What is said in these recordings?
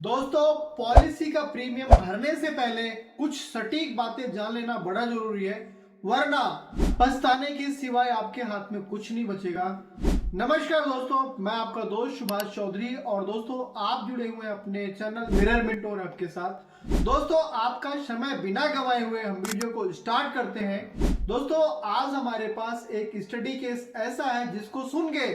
दोस्तों, पॉलिसी का प्रीमियम भरने से पहले कुछ सटीक बातें जान लेना बड़ा जरूरी है, वरना पछताने के सिवाय आपके हाथ में कुछ नहीं बचेगा। नमस्कार दोस्तों, मैं आपका दोस्त सुभाष चौधरी और दोस्तों आप जुड़े हुए हैं अपने चैनल मिरर मेंटोर ऐप के साथ। दोस्तों, आपका समय बिना गंवाए हुए हम वीडियो को स्टार्ट करते हैं। दोस्तों, आज हमारे पास एक स्टडी केस ऐसा है जिसको सुन के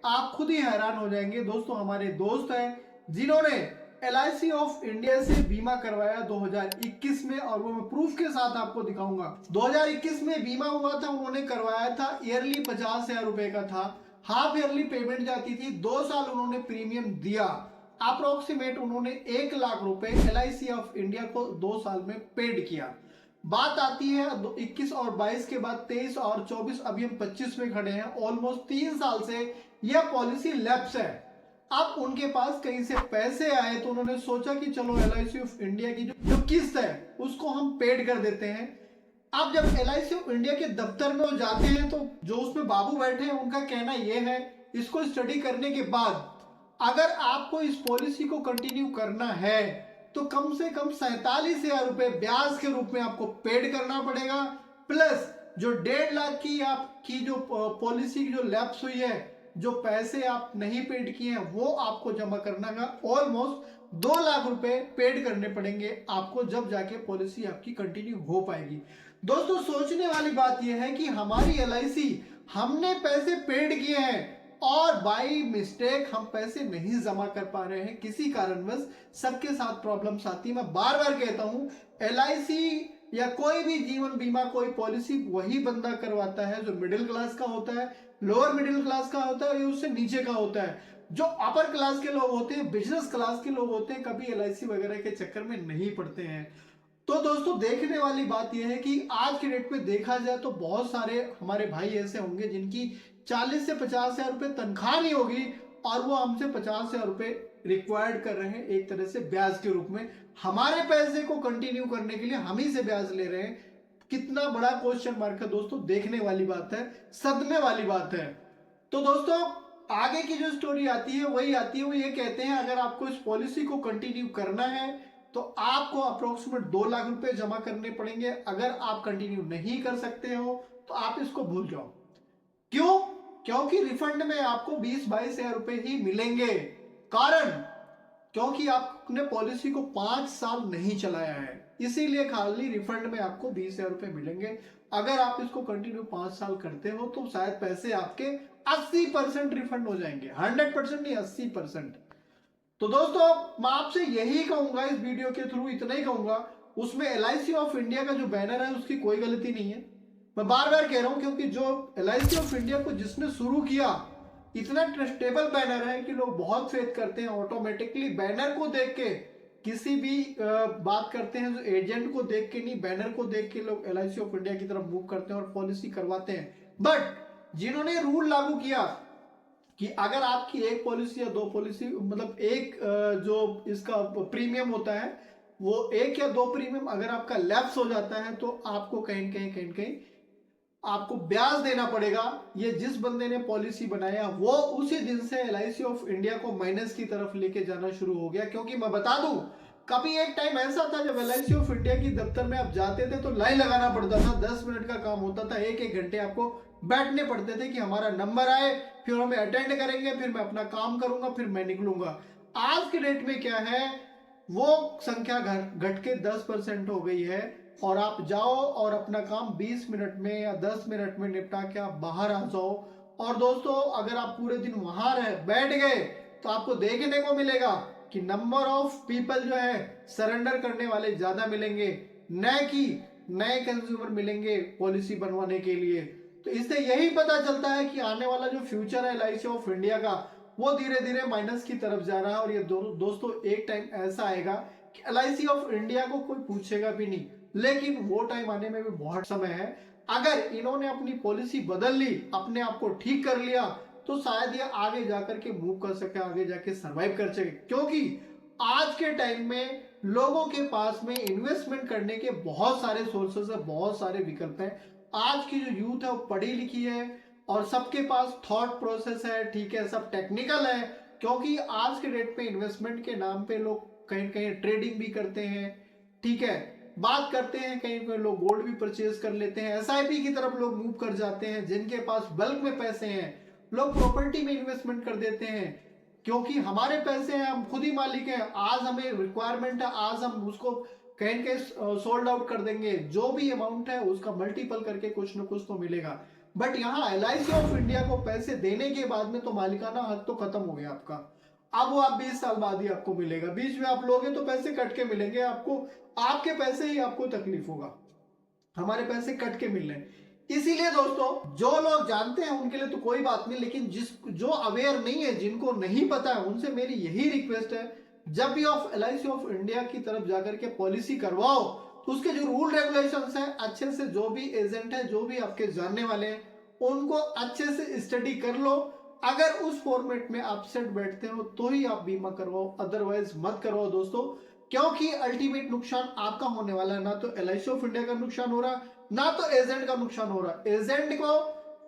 आप खुद ही हैरान हो जाएंगे। दोस्तों, हमारे दोस्त हैं जिन्होंने LIC ऑफ इंडिया से बीमा करवाया 2021 में, और वो मैं प्रूफ के साथ आपको दिखाऊंगा। 2021 में बीमा हुआ था, उन्होंने करवाया था, ईयरली 50,000 रुपए का था, हाफ ईयरली पेमेंट जाती थी, 2 साल उन्होंने प्रीमियम दिया, अप्रोक्सीमेट उन्होंने 1 लाख रुपए LIC ऑफ इंडिया को 2 साल में पेड किया। बात आती है 21 और 22 के बाद 23 और 24, अभी हम 25 में खड़े हैं। ऑलमोस्ट 3 साल से यह पॉलिसी लैप्स है। अब उनके पास कहीं से पैसे आए तो उन्होंने सोचा कि चलो LIC ऑफ इंडिया की जो किस्त है उसको हम पेड कर देते हैं। अब जब LIC ऑफ इंडिया के दफ्तर में वो जाते हैं तो जो उसमें बाबू बैठे हैं उनका कहना यह है, इसको स्टडी करने के बाद अगर आपको इस पॉलिसी को कंटिन्यू करना है तो कम से कम 47,000 रुपए ब्याज के रूप में आपको पेड करना पड़ेगा, प्लस जो 1.5 लाख की आपकी जो पॉलिसी की जो लैप्स हुई है, जो पैसे आप नहीं पेड किए हैं वो आपको जमा करना है। ऑलमोस्ट 2 लाख रुपए पेड करने पड़ेंगे आपको, जब जाके पॉलिसी आपकी कंटिन्यू हो पाएगी। दोस्तों, सोचने वाली बात यह है कि हमारी LIC, हमने पैसे पेड किए हैं और बाई मिस्टेक हम पैसे नहीं जमा कर पा रहे हैं, किसी कारणवश सबके साथ प्रॉब्लम्स आती है। मैं बार बार कहता हूं, LIC या कोई भी जीवन बीमा कोई पॉलिसी वही बंदा करवाता है जो मिडिल क्लास का होता है, लोअर मिडिल क्लास का होता है या उससे नीचे का होता है। जो अपर क्लास के लोग होते हैं, बिजनेस क्लास के लोग होते हैं, कभी LIC वगैरह के चक्कर में नहीं पड़ते हैं। तो दोस्तों, देखने वाली बात यह है कि आज के डेट में देखा जाए तो बहुत सारे हमारे भाई ऐसे होंगे जिनकी 40 से 50,000 रुपए तनख्वाह नहीं होगी और वो हमसे 50,000 रुपए रिक्वायर्ड कर रहे हैं एक तरह से ब्याज के रूप में। हमारे पैसे को कंटिन्यू करने के लिए हम ही से ब्याज ले रहे हैं। कितना बड़ा क्वेश्चन मार्क है दोस्तों, देखने वाली बात है, सदमे वाली बात है। तो दोस्तों, आगे की जो स्टोरी आती है वही आती है, वो ये कहते हैं अगर आपको इस पॉलिसी को कंटिन्यू करना है तो आपको अप्रोक्सीमेट 2 लाख रुपए जमा करने पड़ेंगे। अगर आप कंटिन्यू नहीं कर सकते हो तो आप इसको भूल जाओ। क्यों? क्योंकि रिफंड में आपको 20-22 हजार रुपए ही मिलेंगे। कारण, क्योंकि आपने पॉलिसी को 5 साल नहीं चलाया है, इसीलिए खाली रिफंड में आपको 20,000 रुपए मिलेंगे। अगर आप इसको कंटिन्यू 5 साल करते हो तो शायद पैसे आपके 80% रिफंड हो जाएंगे, 100% नहीं, 80%। तो दोस्तों, मैं आपसे यही कहूंगा, इस वीडियो के थ्रू इतना ही कहूंगा, उसमें LIC ऑफ इंडिया का जो बैनर है उसकी कोई गलती नहीं है। मैं बार बार कह रहा हूं क्योंकि जो LIC ऑफ इंडिया को जिसने शुरू किया, इतना ट्रस्टेबल बैनर है कि लोग बहुत फेथ करते हैं। ऑटोमेटिकली बैनर को देख के किसी भी बात करते हैं, जो एजेंट को देख के नहीं, बैनर को देख के लोग LIC ऑफ इंडिया की तरफ मूव करते हैं और पॉलिसी करवाते हैं। बट जिन्होंने रूल लागू किया कि अगर आपकी एक पॉलिसी या 2 पॉलिसी, मतलब एक जो इसका प्रीमियम होता है वो 1 या 2 प्रीमियम अगर आपका लैप्स हो जाता है तो आपको कहीं कहीं आपको ब्याज देना पड़ेगा। ये जिस बंदे ने पॉलिसी बनाया वो उसी दिन से LIC ऑफ इंडिया को माइनस की तरफ लेके जाना शुरू हो गया। क्योंकि मैं बता दूं, कभी एक टाइम ऐसा था जब LIC ऑफ इंडिया की दफ्तर में आप जाते थे तो लाइन लगाना पड़ता था, 10 मिनट का काम होता था, 1-1 घंटे आपको बैठने पड़ते थे कि हमारा नंबर आए, फिर हमें अटेंड करेंगे, फिर मैं अपना काम करूंगा, फिर मैं निकलूंगा। आज के डेट में क्या है, वो संख्या घट के 10% हो गई है और आप जाओ और अपना काम 20 मिनट में या 10 मिनट में निपटा के आप बाहर आ जाओ। और दोस्तों, अगर आप पूरे दिन वहां बैठ गए तो आपको देखने को मिलेगा कि नंबर ऑफ पीपल जो है सरेंडर करने वाले ज्यादा मिलेंगे, न कि नए कंज्यूमर मिलेंगे पॉलिसी बनवाने के लिए। तो इससे यही पता चलता है कि आने वाला जो फ्यूचर है LIC ऑफ इंडिया का, वो धीरे धीरे माइनस की तरफ जा रहा है। और ये दोस्तों, एक टाइम ऐसा आएगा कि LIC ऑफ इंडिया को कोई पूछेगा भी नहीं, लेकिन वो टाइम आने में भी बहुत समय है। अगर इन्होंने अपनी पॉलिसी बदल ली, अपने आप को ठीक कर लिया, तो शायद ये आगे जाकर के मूव कर सके, आगे जाके सरवाइव कर सके। क्योंकि आज के टाइम में लोगों के पास में इन्वेस्टमेंट करने के बहुत सारे सोर्सेस है, बहुत सारे विकल्प हैं। आज की जो यूथ है वो पढ़ी लिखी है और सबके पास थॉट प्रोसेस है, ठीक है, सब टेक्निकल है। क्योंकि आज के डेट पे इन्वेस्टमेंट के नाम पे लोग कहीं कहीं ट्रेडिंग भी करते हैं, ठीक है, बात करते हैं, कहीं कहीं लोग गोल्ड भी परचेज कर लेते हैं, एसआईपी की तरफ लोग मूव कर जाते हैं, जिनके पास बल्क में पैसे हैं लोग प्रॉपर्टी में इन्वेस्टमेंट कर देते हैं, क्योंकि हमारे पैसे हैं, हम खुद ही मालिक हैं, आज हमें रिक्वायरमेंट है, आज हम उसको कहीं कहीं सोल्ड आउट कर देंगे, जो भी अमाउंट है उसका मल्टीपल करके कुछ ना कुछ तो मिलेगा। बट यहाँ एलआईसी ऑफ इंडिया को पैसे देने के बाद में तो मालिकाना हक तो खत्म हो गया आपका। अब वो आप 20 साल बाद ही आपको मिलेगा, बीच में आप लोगे तो पैसे कट के मिलेंगे आपको, आपके पैसे ही आपको तकलीफ होगा, हमारे पैसे कट के मिल रहे हैं। इसीलिए दोस्तों जो लोग जानते हैं उनके लिए तो कोई बात नहीं, लेकिन जो अवेयर नहीं है, जिनको नहीं पता है, उनसे मेरी यही रिक्वेस्ट है, जब भी आप एलआईसी ऑफ इंडिया की तरफ जाकर के पॉलिसी करवाओ तो उसके जो रूल रेगुलेशंस हैं अच्छे से, जो भी एजेंट है, जो भी आपके जानने वाले हैं, उनको अच्छे से स्टडी कर लो। अगर उस फॉर्मेट में आप सेट बैठते हो तो ही आप बीमा करवाओ, अदरवाइज मत करवाओ दोस्तों, क्योंकि अल्टीमेट नुकसान आपका होने वाला है। ना तो एलआईसी ऑफ इंडिया का नुकसान हो रहा, ना तो एजेंट का नुकसान हो रहा। एजेंट को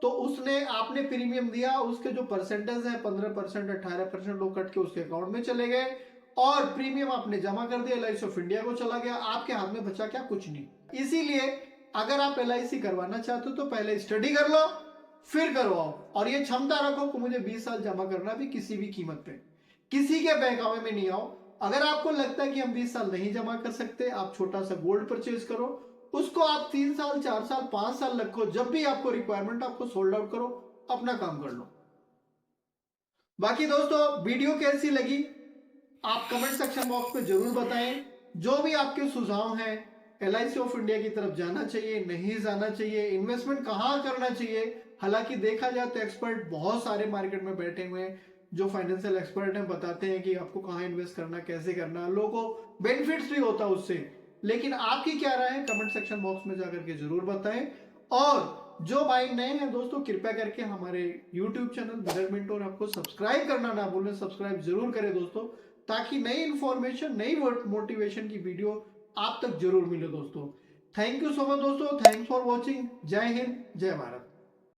तो उसने आपने प्रीमियम दिया, उसके जो परसेंटेज है 15% 18% लोग कट के उसके अकाउंट में चले गए, और प्रीमियम आपने जमा कर दिया, एलआईसी ऑफ इंडिया को चला गया, आपके हाथ में बचा क्या, कुछ नहीं। इसीलिए अगर आप एलआईसी करवाना चाहते हो तो पहले स्टडी कर लो, फिर करवाओ, और ये क्षमता रखो कि मुझे 20 साल जमा करना भी किसी भी कीमत पे, किसी के बहकावे में नहीं आओ। अगर आपको लगता है कि हम 20 साल नहीं जमा कर सकते, आप छोटा सा गोल्ड परचेज करो, उसको आप 3 साल 4 साल 5 साल रखो, जब भी आपको रिक्वायरमेंट आपको सोल्ड आउट करो, अपना काम कर लो। बाकी दोस्तों वीडियो कैसी लगी आप कमेंट सेक्शन बॉक्स में जरूर बताएं। जो भी आपके सुझाव हैं, एलआईसी ऑफ इंडिया की तरफ जाना चाहिए, नहीं जाना चाहिए, इन्वेस्टमेंट कहाँ करना चाहिए। हालांकि देखा जाए तो एक्सपर्ट बहुत सारे मार्केट में बैठे हुए हैं, जो फाइनेंशियल एक्सपर्ट हैं, बताते हैं कि आपको कहाँ इन्वेस्ट करना, कैसे करना, लोगों को बेनिफिट्स भी होता है उससे। लेकिन आपकी क्या राय है कमेंट सेक्शन बॉक्स में जाकर के जरूर बताएं। और जो भाई नए हैं दोस्तों, कृपया करके हमारे यूट्यूब चैनल मिरर मेंटोर आपको सब्सक्राइब करना ना भूलें, सब्सक्राइब जरूर करें दोस्तों, ताकि नई इंफॉर्मेशन, नई मोटिवेशन की वीडियो आप तक जरूर मिले दोस्तों। थैंक यू सो मच दोस्तों, थैंक्स फॉर वॉचिंग। जय हिंद, जय भारत।